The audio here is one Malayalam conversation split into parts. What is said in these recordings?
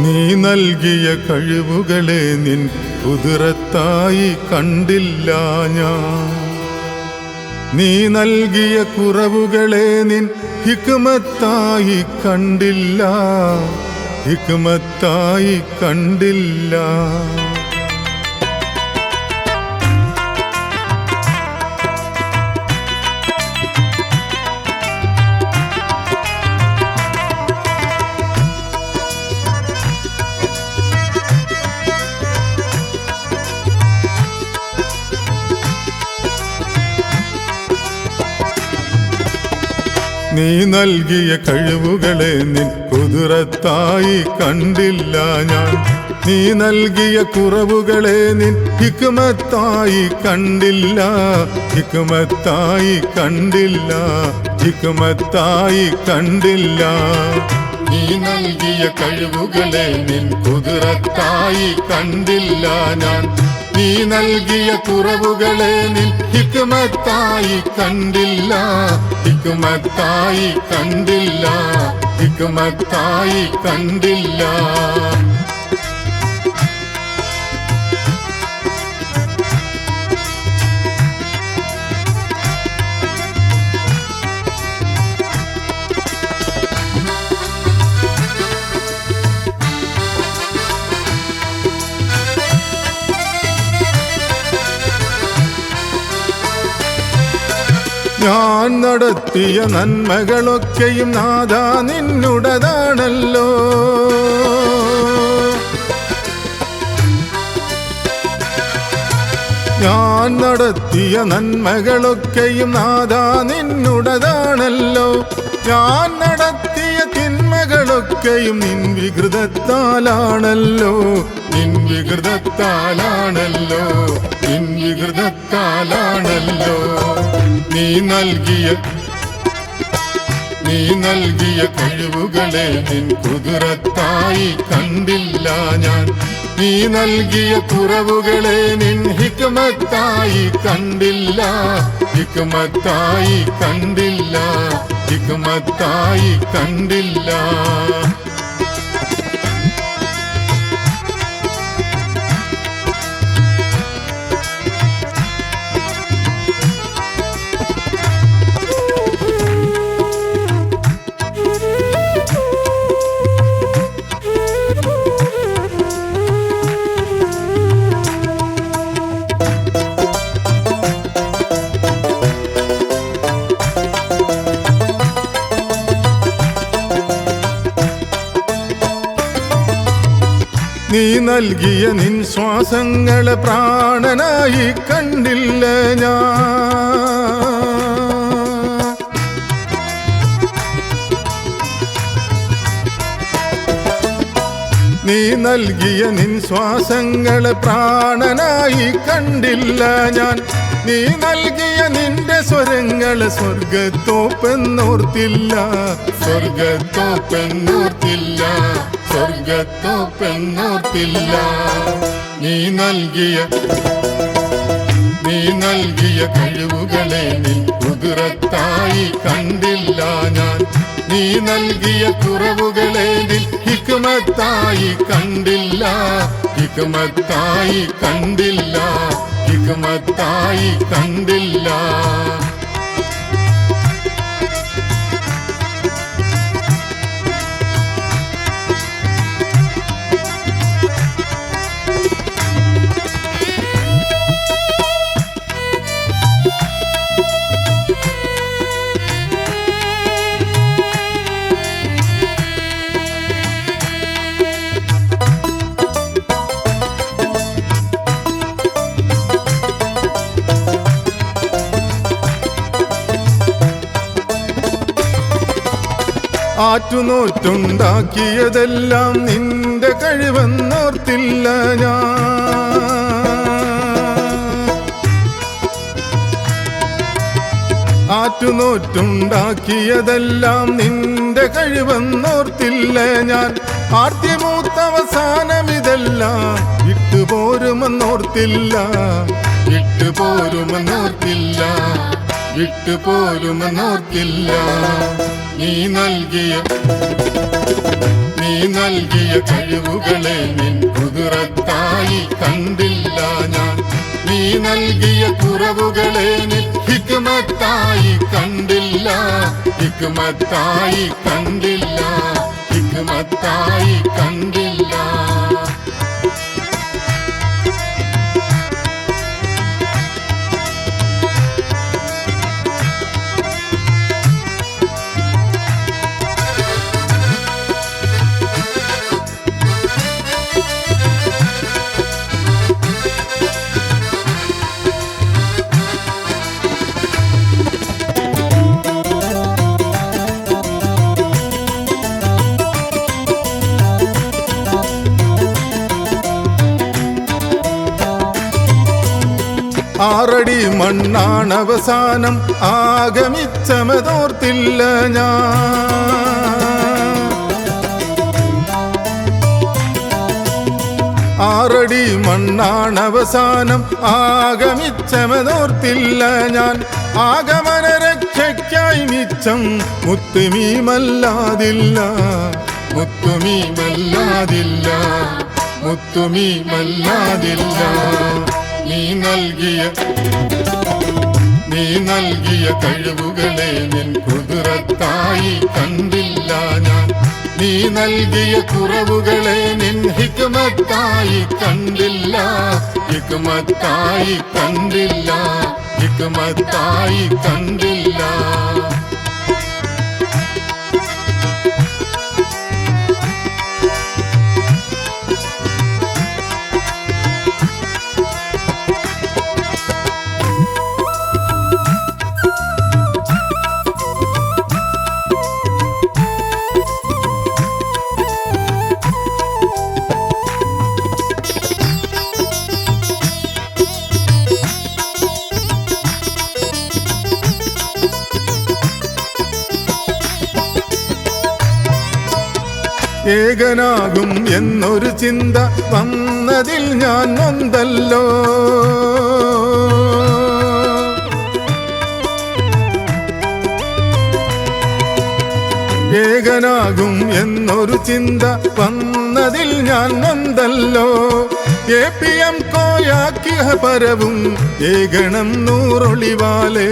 നീ നൽകിയ കഴിവുകളെ നിൻ കുതിരത്തായി കണ്ടില്ല ഞാൻ. നീ നൽകിയ കുറവുകളെ നിൻ ഹിക്മത്തായി കണ്ടില്ല, ഹിക്മത്തായി കണ്ടില്ല. നീ നൽകിയ കഴിവുകളെ നിൻ കുതിരത്തായി കണ്ടില്ല ഞാൻ. നീ നൽകിയ കുറവുകളെ നിൻ ഹിക്മത്തായി കണ്ടില്ല, ഹിക്മത്തായി കണ്ടില്ല, ഹിക്മത്തായി കണ്ടില്ല. നീ നൽകിയ കഴിവുകളെ നിൻ കുതിരത്തായി കണ്ടില്ല ഞാൻ. നീ നൽകിയ കുറവുകളെ നിൻ ഹിക്മത്തായി കണ്ടില്ല, ഹിക്മത്തായി കണ്ടില്ല, ഹിക്മത്തായി കണ്ടില്ല. ഞാൻ നടത്തിയ നന്മകളൊക്കെയും നാഥാ നിന്നുടേതാണല്ലോ. ഞാൻ നടത്തിയ നന്മകളൊക്കെയും നാഥാ നിന്നുടേതാണല്ലോ. ഞാൻ നടത്തിയ തിന്മകളൊക്കെയും നിൻ വികൃതത്താലാണല്ലോ, നിൻ വികൃതത്താലാണല്ലോ, നിൻ വികൃതത്താലാണല്ലോ. നീ നൽകിയ കഴിവുകളെ നിൻ കുതിരത്തായി കണ്ടില്ല ഞാൻ. നീ നൽകിയ കുറവുകളെ നിൻ ഹിക്മത്തായി കണ്ടില്ല, ഹിക്മത്തായി കണ്ടില്ല, ഹിക്മത്തായി കണ്ടില്ല. നീ നൽകിയ നിൻ ശ്വാസങ്ങളെ പ്രാണനായി കണ്ടില്ല ഞാൻ. നീ നൽകിയ നിൻ ശ്വാസങ്ങളെ പ്രാണനായി കണ്ടില്ല ഞാൻ. നീ നൽകിയ നിന്റെ സ്വരങ്ങളെ സ്വർഗത്തോപ്പെന്നോർത്തില്ല, സ്വർഗത്തോപ്പെന്നോർത്തില്ല, സ്വർഗത്തോപ്പെന്നോർത്തില്ല. നീ നൽകിയ കഴിവുകളെ നിൻ കുതിരത്തായി കണ്ടില്ല ഞാൻ. നീ നൽകിയ കുറവുകളെ നിൻ ഹിക്മത്തായി കണ്ടില്ല, ഹിക്മത്തായി കണ്ടില്ല, ഹിക്മത്തായി കണ്ടില്ല. ആറ്റുനോറ്റുണ്ടാക്കിയതെല്ലാം നിന്റെ കഴിവെന്നോർത്തില്ല ഞാൻ. ആറ്റുനോറ്റുണ്ടാക്കിയതെല്ലാം നിന്റെ കഴിവെന്നോർത്തില്ല ഞാൻ. ആദ്യമൂത്തവസാനമിതെല്ലാം വിട്ടുപോരുമെന്നോർത്തില്ല, വിട്ടുപോരുമെന്നോർത്തില്ല, വിട്ടുപോരുമെന്നോർത്തില്ല. നീ നൽകിയ നീ നൽകിയ കഴിവുകളെ നിൻ കുതിരത്തായി കണ്ടില്ല ഞാൻ. നീ നൽകിയ കുറവുകളെ നിൻ ഹിക്മത്തായി കണ്ടില്ല, ഹിക്മത്തായി കണ്ടില്ല, ഹിക്മത്തായി കണ്ടില്ല. ആറടി മണ്ണാണവസാനം ആഗമിച്ചമതോർത്തില്ല ഞാൻ. ആറടി മണ്ണാണവസാനം ആഗമിച്ചമതോർത്തില്ല ഞാൻ. ആഗമന രക്ഷയ്ക്കായി മിച്ചം മുത്തുമീമല്ലാതില്ല, മുത്തുമീമല്ലാതില്ല, മുത്തുമീമല്ലാതില്ല. നീ നൽകിയ കഴിവുകളെ നിൻ കുതിരത്തായി കണ്ടില്ല ഞാൻ. നീ നൽകിയ കുറവുകളെ നിൻ ഹിക്മത്തായി കണ്ടില്ല, ഹിക്മത്തായി കണ്ടില്ല, ഹിക്മത്തായി കണ്ടില്ല. ഏകനാകും എന്നൊരു ചിന്ത വന്നതിൽ ഞാൻ നൊന്തല്ലോ. ഏകനാകും എന്നൊരു ചിന്ത വന്നതിൽ ഞാൻ നൊന്തല്ലോ. APM കോയാക്കിയ പരവും ഏകണം നൂറൊളിവാലേ,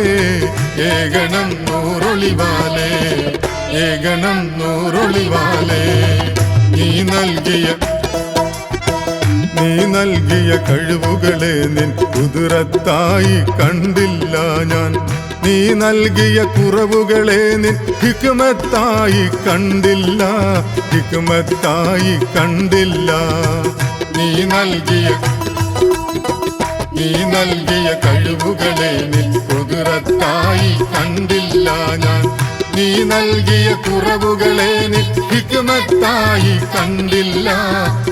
ഏകണം നൂറൊളിവാലേ, ഏകണം നൂറൊളിവാലേ. നീ നൽകിയ കഴിവുകളെ നിൻ കുതിരത്തായി കണ്ടില്ല ഞാൻ. നീ നൽകിയ കുറവുകളെ നിൻ ഹിക്മത്തായി കണ്ടില്ല, ഹിക്മത്തായി കണ്ടില്ല. നീ നൽകിയ കഴിവുകളെ നിൻ കുതിരത്തായി കണ്ടില്ല ഞാൻ. നീ നൽകിയ കുറവുകളെ നിൻ ഹിക്മത്തായി കണ്ടില്ല,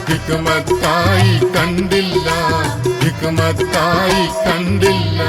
ഹിക്മത്തായി കണ്ടില്ല, ഹിക്മത്തായി കണ്ടില്ല.